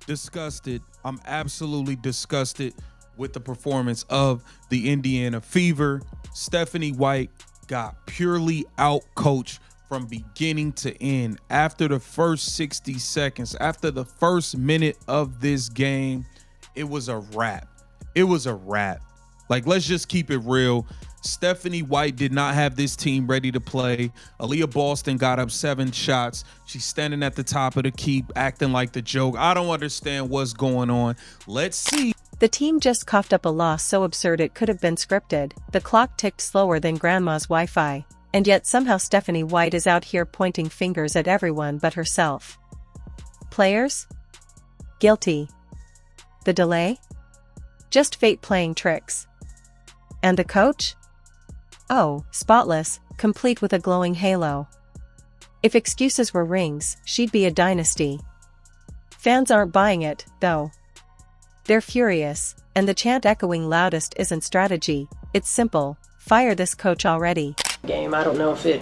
Disgusted. I'm absolutely disgusted with the performance of the Indiana Fever. Stephanie White got purely out-coached from beginning to end. After the first 60 seconds, after the first minute of this game, it was a wrap. It was a wrap. Like, let's just keep it real. Stephanie White did not have this team ready to play. Aaliyah Boston got up 7 shots. She's standing at the top of the key, acting like the joke. I don't understand what's going on. Let's see. The team just coughed up a loss so absurd it could have been scripted. The clock ticked slower than grandma's Wi-Fi. And yet somehow Stephanie White is out here pointing fingers at everyone but herself. Players? Guilty. The delay? Just fate playing tricks. And the coach? Oh, spotless, complete with a glowing halo. If excuses were rings, she'd be a dynasty. Fans aren't buying it, though. They're furious, and the chant echoing loudest isn't strategy, it's simple: fire this coach already. Game, I don't know if it,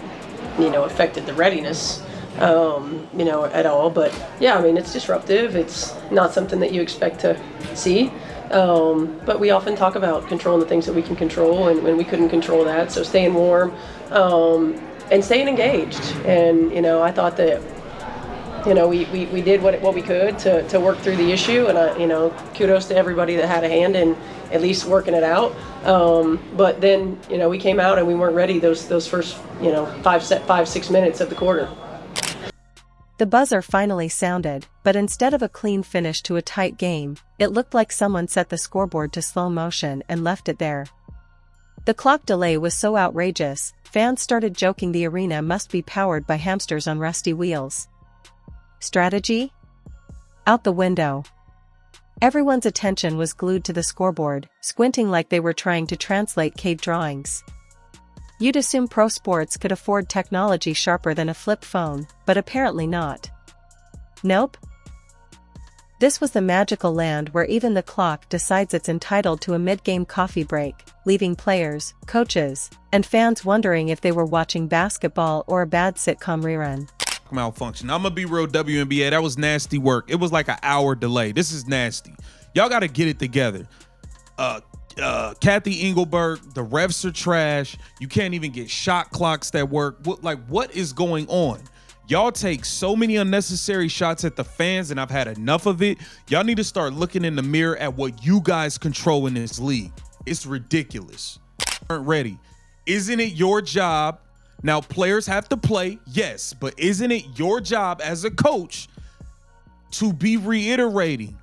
affected the readiness, at all, but yeah, I mean, it's disruptive. It's not something that you expect to see. But we often talk about controlling the things that we can control, and when we couldn't control that, so staying warm, and staying engaged. And, I thought that, we did what we could to work through the issue, and, kudos to everybody that had a hand in at least working it out. But then, we came out and we weren't ready those first, 5-6 minutes of the quarter. The buzzer finally sounded, but instead of a clean finish to a tight game, it looked like someone set the scoreboard to slow motion and left it there. The clock delay was so outrageous, fans started joking the arena must be powered by hamsters on rusty wheels. Strategy? Out the window. Everyone's attention was glued to the scoreboard, squinting like they were trying to translate cave drawings. You'd assume pro sports could afford technology sharper than a flip phone, but apparently not. Nope. This was the magical land where even the clock decides it's entitled to a mid-game coffee break, leaving players, coaches, and fans wondering if they were watching basketball or a bad sitcom rerun. Malfunction. I'm gonna be real, WNBA. That was nasty work. It was like an hour delay. This is nasty. Y'all gotta get it together. Kathy Engelberg, the refs are trash. You can't even get shot clocks that work. What is going on? Y'all take so many unnecessary shots at the fans, and I've had enough of it. Y'all need to start looking in the mirror at what you guys control in this league. It's ridiculous. Aren't ready. Isn't it your job? Now, players have to play, yes, but isn't it your job as a coach to be reiterating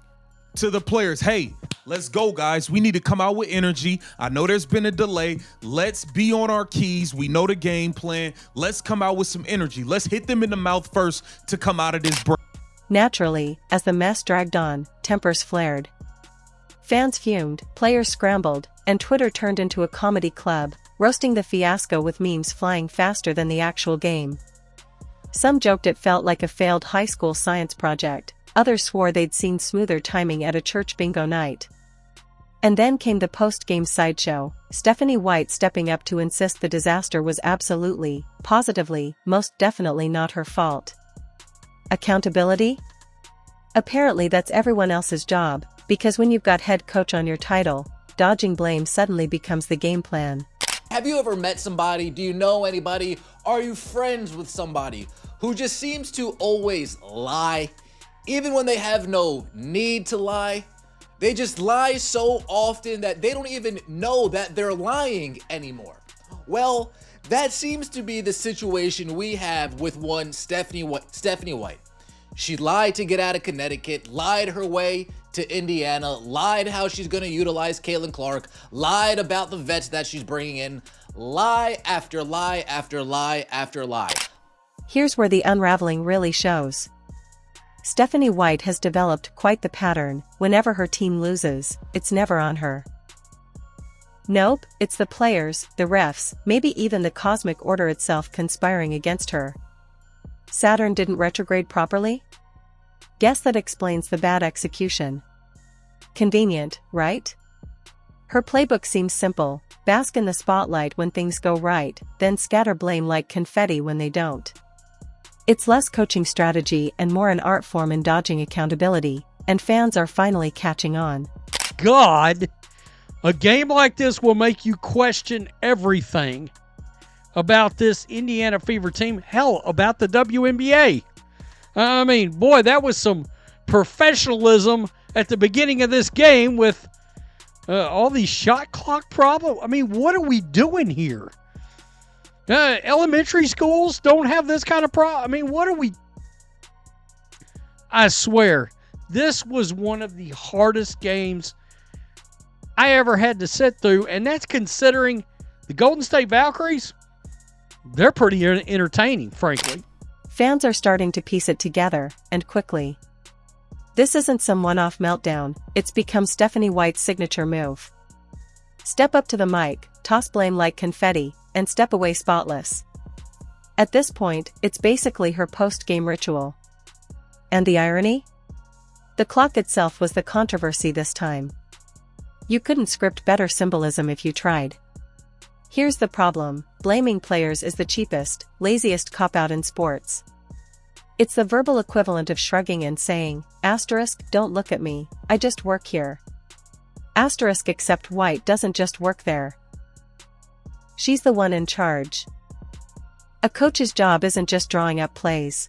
to the players, hey, let's go, guys. We need to come out with energy. I know there's been a delay. Let's be on our keys. We know the game plan. Let's come out with some energy. Let's hit them in the mouth first to come out of this break. Naturally, as the mess dragged on, tempers flared. Fans fumed, players scrambled, and Twitter turned into a comedy club, roasting the fiasco with memes flying faster than the actual game. Some joked it felt like a failed high school science project. Others swore they'd seen smoother timing at a church bingo night. And then came the post-game sideshow, Stephanie White stepping up to insist the disaster was absolutely, positively, most definitely not her fault. Accountability? Apparently that's everyone else's job, because when you've got head coach on your title, dodging blame suddenly becomes the game plan. Have you ever met somebody? Do you know anybody? Are you friends with somebody who just seems to always lie? Even when they have no need to lie, they just lie so often that they don't even know that they're lying anymore. Well, that seems to be the situation we have with one Stephanie White. She lied to get out of Connecticut, lied her way to Indiana, lied how she's going to utilize Caitlin Clark, lied about the vets that she's bringing in, lie after lie after lie after lie. Here's where the unraveling really shows. Stephanie White has developed quite the pattern. Whenever her team loses, it's never on her. Nope, it's the players, the refs, maybe even the cosmic order itself conspiring against her. Saturn didn't retrograde properly? Guess that explains the bad execution. Convenient, right? Her playbook seems simple: bask in the spotlight when things go right, then scatter blame like confetti when they don't. It's less coaching strategy and more an art form in dodging accountability, and fans are finally catching on. God, a game like this will make you question everything about this Indiana Fever team. Hell, about the WNBA. I mean, boy, that was some professionalism at the beginning of this game with all these shot clock problems. I mean, what are we doing here? Elementary schools don't have this kind of problem. I mean, what are we... I swear, this was one of the hardest games I ever had to sit through, and that's considering the Golden State Valkyries, they're pretty entertaining, frankly. Fans are starting to piece it together, and quickly. This isn't some one-off meltdown, it's become Stephanie White's signature move. Step up to the mic, toss blame like confetti, and step away spotless. At this point, it's basically her post-game ritual. And the irony? The clock itself was the controversy this time. You couldn't script better symbolism if you tried. Here's the problem, blaming players is the cheapest, laziest cop-out in sports. It's the verbal equivalent of shrugging and saying, asterisk, don't look at me, I just work here. Asterisk, except White doesn't just work there. She's the one in charge. A coach's job isn't just drawing up plays.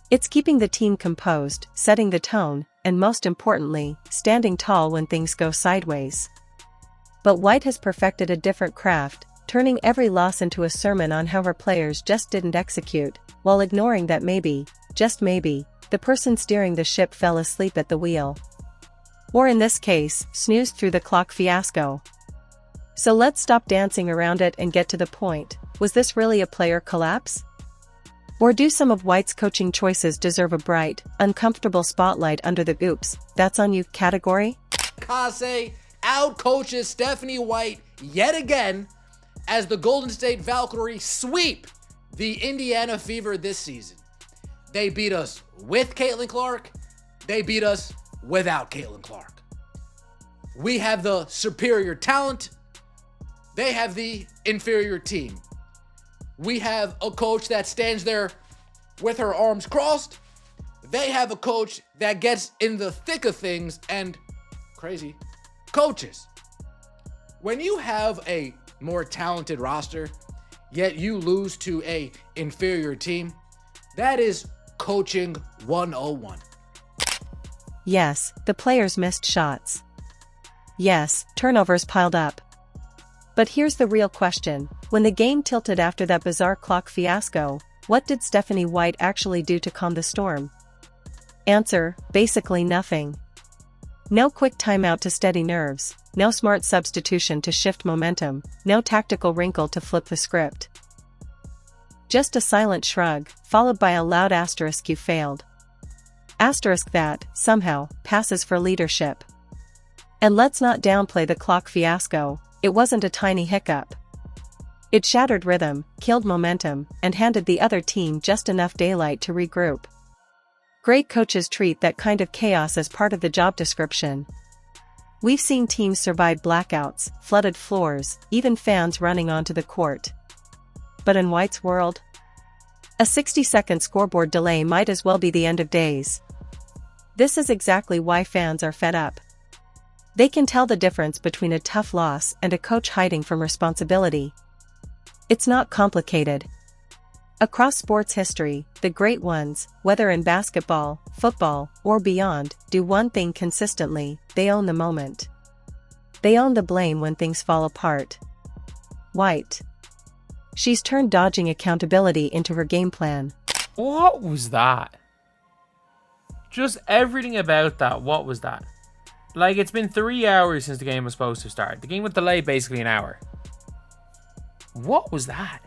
It's keeping the team composed, setting the tone, and most importantly, standing tall when things go sideways. But White has perfected a different craft, turning every loss into a sermon on how her players just didn't execute, while ignoring that maybe, just maybe, the person steering the ship fell asleep at the wheel. Or in this case, snoozed through the clock fiasco. So let's stop dancing around it and get to the point. Was this really a player collapse? Or do some of White's coaching choices deserve a bright, uncomfortable spotlight under the oops, that's on you category? Kase outcoaches Stephanie White yet again as the Golden State Valkyries sweep the Indiana Fever this season. They beat us with Caitlin Clark. They beat us without Caitlin Clark. We have the superior talent. They have the inferior team. We have a coach that stands there with her arms crossed. They have a coach that gets in the thick of things and crazy coaches. When you have a more talented roster, yet you lose to a inferior team, that is coaching 101. Yes, the players missed shots. Yes, turnovers piled up. But here's the real question. When the game tilted after that bizarre clock fiasco, what did Stephanie White actually do to calm the storm? Answer, basically nothing. No quick timeout to steady nerves, no smart substitution to shift momentum, no tactical wrinkle to flip the script. Just a silent shrug, followed by a loud asterisk, you failed. Asterisk that, somehow, passes for leadership. And let's not downplay the clock fiasco. It wasn't a tiny hiccup. It shattered rhythm, killed momentum, and handed the other team just enough daylight to regroup. Great coaches treat that kind of chaos as part of the job description. We've seen teams survive blackouts, flooded floors, even fans running onto the court. But in White's world, a 60-second scoreboard delay might as well be the end of days. This is exactly why fans are fed up. They can tell the difference between a tough loss and a coach hiding from responsibility. It's not complicated. Across sports history, the great ones, whether in basketball, football, or beyond, do one thing consistently: they own the moment. They own the blame when things fall apart. White. She's turned dodging accountability into her game plan. What was that? Just everything about that, what was that? Like, it's been 3 hours since the game was supposed to start. The game was delayed basically an hour. What was that?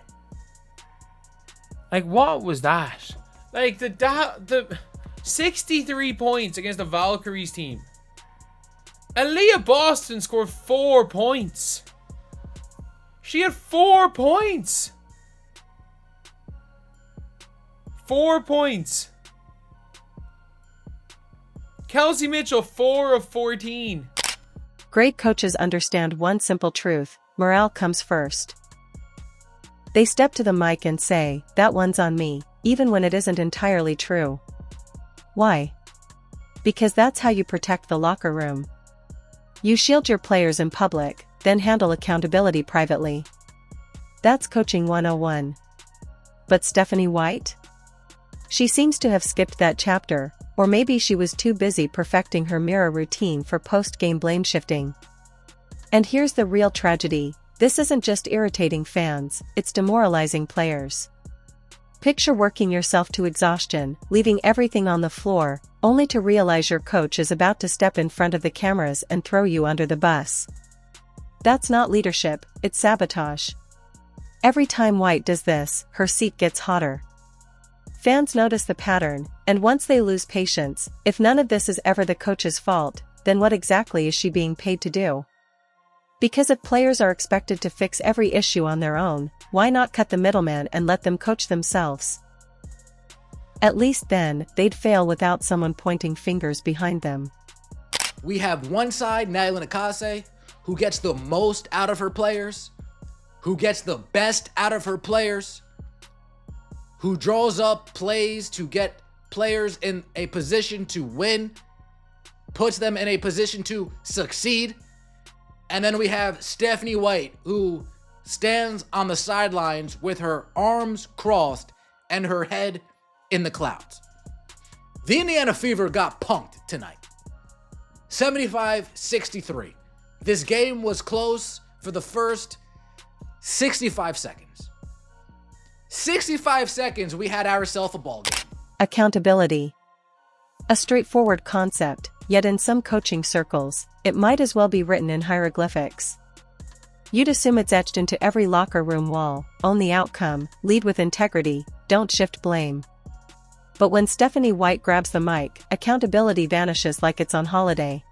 Like, what was that? Like, the 63 points against the Valkyries team. Aaliyah Boston scored 4 points. She had 4 points. 4 points. Kelsey Mitchell, 4 of 14. Great coaches understand one simple truth: morale comes first. They step to the mic and say, "That one's on me," even when it isn't entirely true. Why? Because that's how you protect the locker room. You shield your players in public, then handle accountability privately. That's coaching 101. But Stephanie White? She seems to have skipped that chapter, or maybe she was too busy perfecting her mirror routine for post-game blame shifting. And here's the real tragedy. This isn't just irritating fans, it's demoralizing players. Picture working yourself to exhaustion, leaving everything on the floor, only to realize your coach is about to step in front of the cameras and throw you under the bus. That's not leadership, it's sabotage. Every time White does this, her seat gets hotter. Fans notice the pattern, and once they lose patience, if none of this is ever the coach's fault, then what exactly is she being paid to do? Because if players are expected to fix every issue on their own, why not cut the middleman and let them coach themselves? At least then, they'd fail without someone pointing fingers behind them. We have one side, Nyland Akase, who gets the most out of her players, who gets the best out of her players, who draws up plays to get players in a position to win, puts them in a position to succeed. And then we have Stephanie White, who stands on the sidelines with her arms crossed and her head in the clouds. The Indiana Fever got punked tonight. 75-63. This game was close for the first 65 seconds. 65 seconds, we had ourselves a ball game. Accountability. A straightforward concept, yet in some coaching circles, it might as well be written in hieroglyphics. You'd assume it's etched into every locker room wall: own the outcome, lead with integrity, don't shift blame. But when Stephanie White grabs the mic, accountability vanishes like it's on holiday.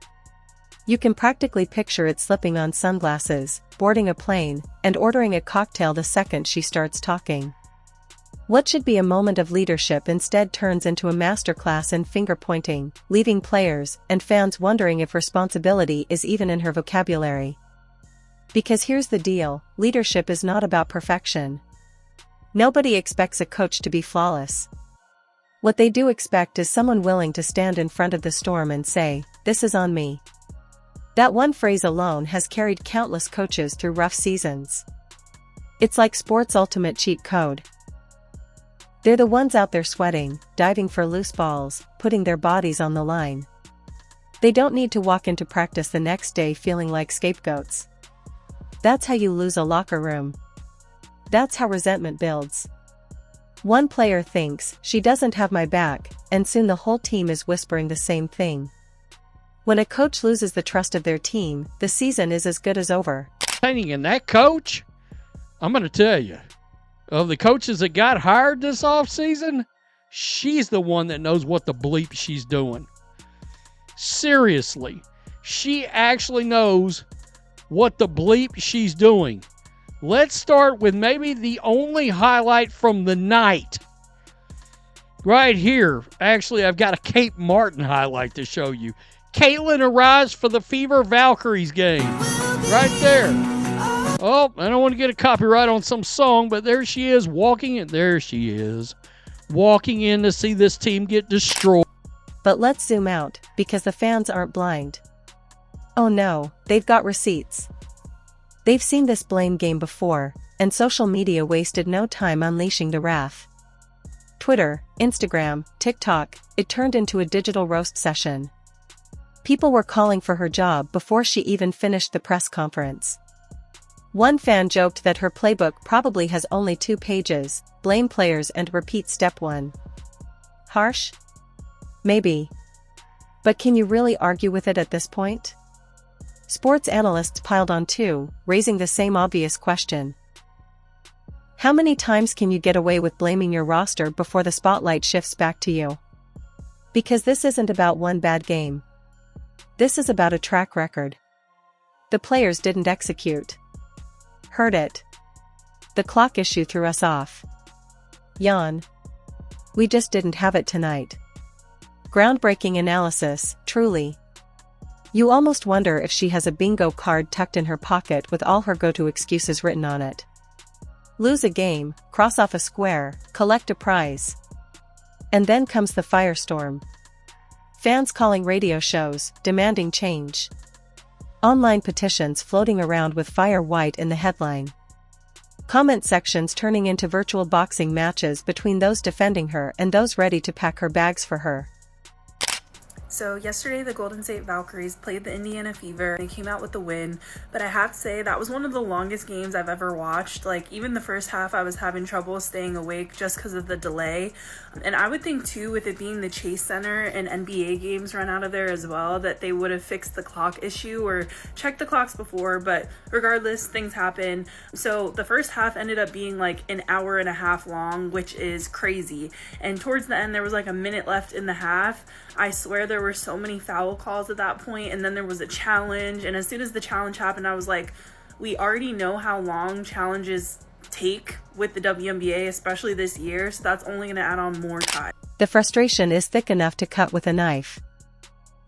You can practically picture it slipping on sunglasses, boarding a plane, and ordering a cocktail the second she starts talking. What should be a moment of leadership instead turns into a masterclass in finger-pointing, leaving players and fans wondering if responsibility is even in her vocabulary. Because here's the deal, leadership is not about perfection. Nobody expects a coach to be flawless. What they do expect is someone willing to stand in front of the storm and say, "This is on me." That one phrase alone has carried countless coaches through rough seasons. It's like sports' ultimate cheat code. They're the ones out there sweating, diving for loose balls, putting their bodies on the line. They don't need to walk into practice the next day feeling like scapegoats. That's how you lose a locker room. That's how resentment builds. One player thinks, "She doesn't have my back," and soon the whole team is whispering the same thing. When a coach loses the trust of their team, the season is as good as over. And that coach, I'm going to tell you, of the coaches that got hired this offseason, she's the one that knows what the bleep she's doing. Seriously, she actually knows what the bleep she's doing. Let's start with maybe the only highlight from the night. Right here. Actually, I've got a Kate Martin highlight to show you. Caitlin arrives for the Fever Valkyries game. Right there. Oh, I don't want to get a copyright on some song, but there she is walking in. There she is. Walking in to see this team get destroyed. But let's zoom out, because the fans aren't blind. Oh no, they've got receipts. They've seen this blame game before, and social media wasted no time unleashing the wrath. Twitter, Instagram, TikTok, it turned into a digital roast session. People were calling for her job before she even finished the press conference. One fan joked that her playbook probably has only 2 pages, blame players and repeat step 1. Harsh? Maybe. But can you really argue with it at this point? Sports analysts piled on too, raising the same obvious question. How many times can you get away with blaming your roster before the spotlight shifts back to you? Because this isn't about one bad game. This is about a track record. The players didn't execute. Heard it. The clock issue threw us off. Yawn. We just didn't have it tonight. Groundbreaking analysis, truly. You almost wonder if she has a bingo card tucked in her pocket with all her go-to excuses written on it. Lose a game, cross off a square, collect a prize. And then comes the firestorm. Fans calling radio shows, demanding change. Online petitions floating around with "Fire White" in the headline. Comment sections turning into virtual boxing matches between those defending her and those ready to pack her bags for her. So yesterday the Golden State Valkyries played the Indiana Fever and they came out with the win, but I have to say that was one of the longest games I've ever watched. Like, even the first half I was having trouble staying awake just because of the delay. And I would think too, with it being the Chase Center and NBA games run out of there as well, that they would have fixed the clock issue or checked the clocks before, but regardless, things happen. So the first half ended up being like an hour and a half long, which is crazy. And towards the end there was like a minute left in the half. I swear there were so many foul calls at that point, and then there was a challenge, and as soon as the challenge happened I was like, we already know how long challenges take with the WNBA, especially this year, so that's only going to add on more time. The frustration is thick enough to cut with a knife.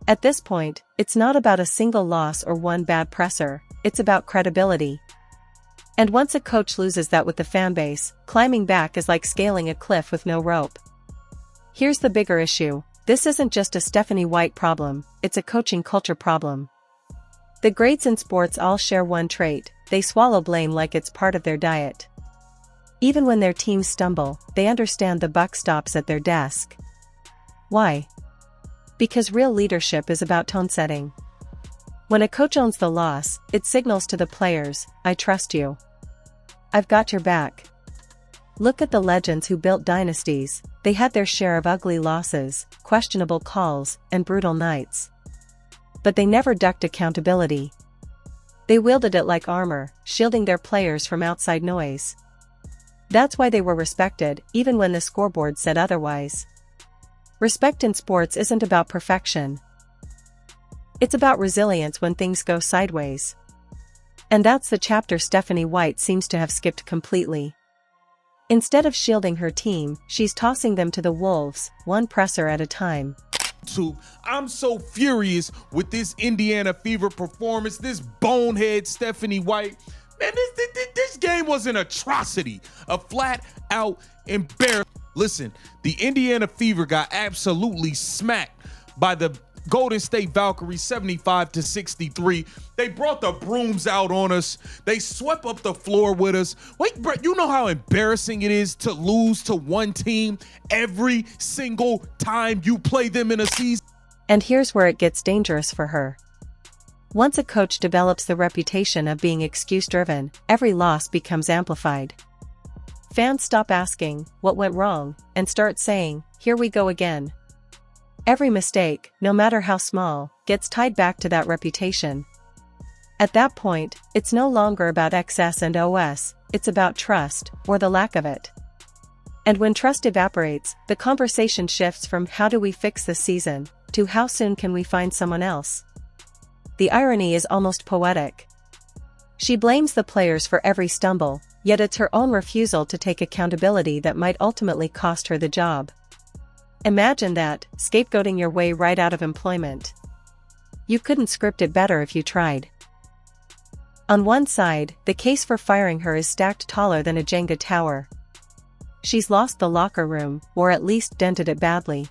At this point, it's not about a single loss or one bad presser, it's about credibility. And once a coach loses that with the fanbase, climbing back is like scaling a cliff with no rope. Here's the bigger issue. This isn't just a Stephanie White problem, it's a coaching culture problem. The greats in sports all share one trait: they swallow blame like it's part of their diet. Even when their teams stumble, they understand the buck stops at their desk. Why? Because real leadership is about tone setting. When a coach owns the loss, it signals to the players, "I trust you. I've got your back." Look at the legends who built dynasties. They had their share of ugly losses, questionable calls, and brutal nights. But they never ducked accountability. They wielded it like armor, shielding their players from outside noise. That's why they were respected, even when the scoreboard said otherwise. Respect in sports isn't about perfection. It's about resilience when things go sideways. And that's the chapter Stephanie White seems to have skipped completely. Instead of shielding her team, she's tossing them to the wolves, one presser at a time. I'm so furious with this Indiana Fever performance, this bonehead Stephanie White. Man, this game was an atrocity, a flat-out embarrassment. Listen, the Indiana Fever got absolutely smacked by the Golden State Valkyries 75-63. They brought the brooms out on us. They swept up the floor with us. Wait, bro, you know how embarrassing it is to lose to one team every single time you play them in a season? And here's where it gets dangerous for her. Once a coach develops the reputation of being excuse-driven, every loss becomes amplified. Fans stop asking, "What went wrong?" and start saying, "Here we go again." Every mistake, no matter how small, gets tied back to that reputation. At that point, it's no longer about XS and OS, it's about trust, or the lack of it. And when trust evaporates, the conversation shifts from "how do we fix this season?" to "how soon can we find someone else?" The irony is almost poetic. She blames the players for every stumble, yet it's her own refusal to take accountability that might ultimately cost her the job. Imagine that, scapegoating your way right out of employment. You couldn't script it better if you tried. On one side, the case for firing her is stacked taller than a Jenga tower. She's lost the locker room, or at least dented it badly.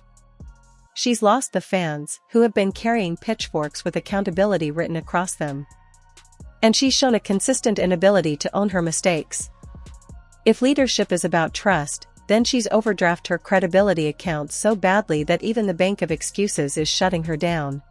She's lost the fans, who have been carrying pitchforks with accountability written across them. And she's shown a consistent inability to own her mistakes. If leadership is about trust, then she's overdrafted her credibility account so badly that even the bank of excuses is shutting her down.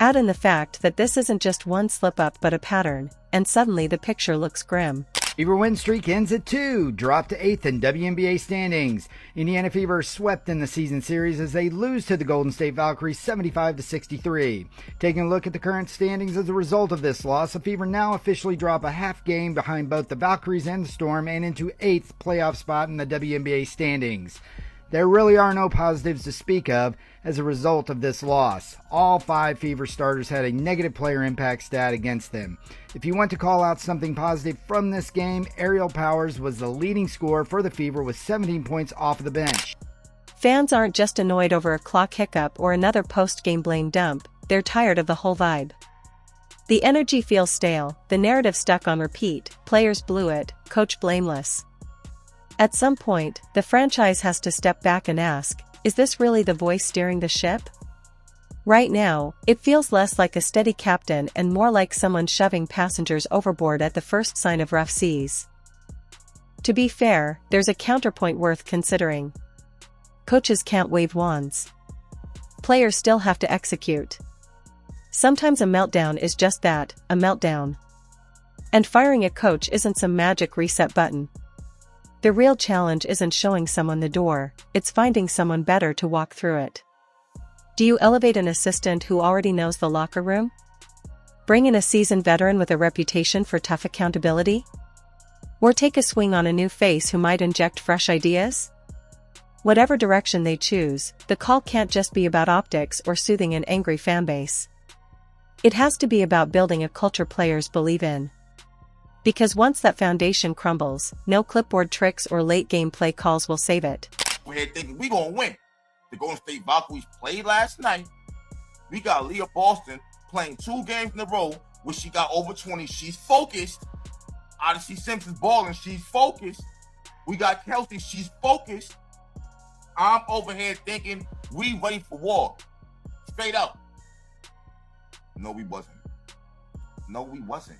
Add in the fact that this isn't just one slip-up but a pattern, and suddenly the picture looks grim. Fever win streak ends at 2, dropped to 8th in WNBA standings. Indiana Fever swept in the season series as they lose to the Golden State Valkyries 75-63. Taking a look at the current standings as a result of this loss, the Fever now officially drop a half game behind both the Valkyries and the Storm and into 8th playoff spot in the WNBA standings. There really are no positives to speak of as a result of this loss. All 5 Fever starters had a negative player impact stat against them. If you want to call out something positive from this game, Ariel Powers was the leading scorer for the Fever with 17 points off of the bench. Fans aren't just annoyed over a clock hiccup or another post-game blame dump, they're tired of the whole vibe. The energy feels stale, the narrative stuck on repeat, players blew it, coach blameless. At some point, the franchise has to step back and ask, is this really the voice steering the ship? Right now, it feels less like a steady captain and more like someone shoving passengers overboard at the first sign of rough seas. To be fair, there's a counterpoint worth considering. Coaches can't wave wands. Players still have to execute. Sometimes a meltdown is just that, a meltdown. And firing a coach isn't some magic reset button. The real challenge isn't showing someone the door, it's finding someone better to walk through it. Do you elevate an assistant who already knows the locker room? Bring in a seasoned veteran with a reputation for tough accountability? Or take a swing on a new face who might inject fresh ideas? Whatever direction they choose, the call can't just be about optics or soothing an angry fanbase. It has to be about building a culture players believe in. Because once that foundation crumbles, no clipboard tricks or late game play calls will save it. We're here thinking we gonna win. The Golden State Valkyries played last night. We got Leah Boston playing 2 games in a row where she got over 20. She's focused. Odyssey Simpson's balling. She's focused. We got Kelsey. She's focused. I'm over here thinking we ready for war. Straight up. No, we wasn't. No, we wasn't.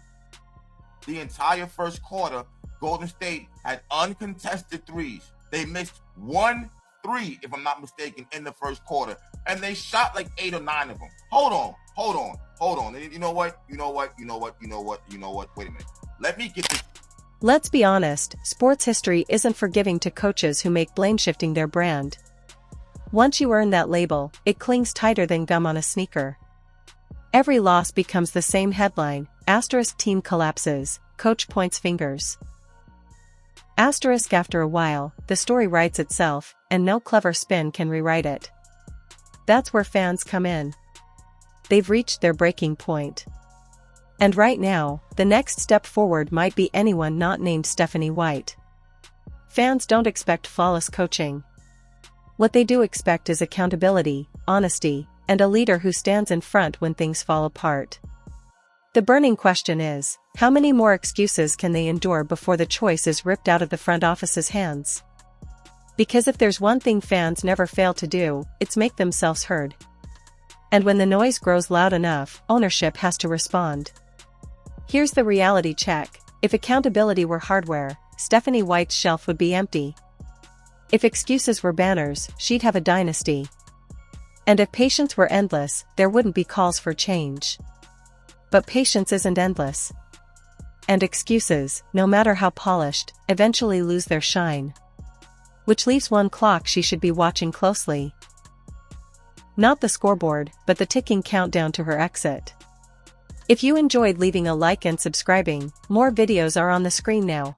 The entire first quarter, Golden State had uncontested threes. They missed 1 3, if I'm not mistaken, in the first quarter. And they shot like 8 or 9 of them. Hold on. And you know what? Wait a minute. Let me get this. Let's be honest, sports history isn't forgiving to coaches who make blame shifting their brand. Once you earn that label, it clings tighter than gum on a sneaker. Every loss becomes the same headline, asterisk team collapses, coach points fingers. Asterisk after a while, the story writes itself, and no clever spin can rewrite it. That's where fans come in. They've reached their breaking point. And right now, the next step forward might be anyone not named Stephanie White. Fans don't expect flawless coaching. What they do expect is accountability, honesty, and a leader who stands in front when things fall apart. The burning question is, how many more excuses can they endure before the choice is ripped out of the front office's hands? Because if there's one thing fans never fail to do, it's make themselves heard. And when the noise grows loud enough, ownership has to respond. Here's the reality check. If accountability were hardware, Stephanie White's shelf would be empty. If excuses were banners, she'd have a dynasty. And if patience were endless, there wouldn't be calls for change. But patience isn't endless. And excuses, no matter how polished, eventually lose their shine. Which leaves one clock she should be watching closely. Not the scoreboard, but the ticking countdown to her exit. If you enjoyed leaving a like and subscribing, more videos are on the screen now.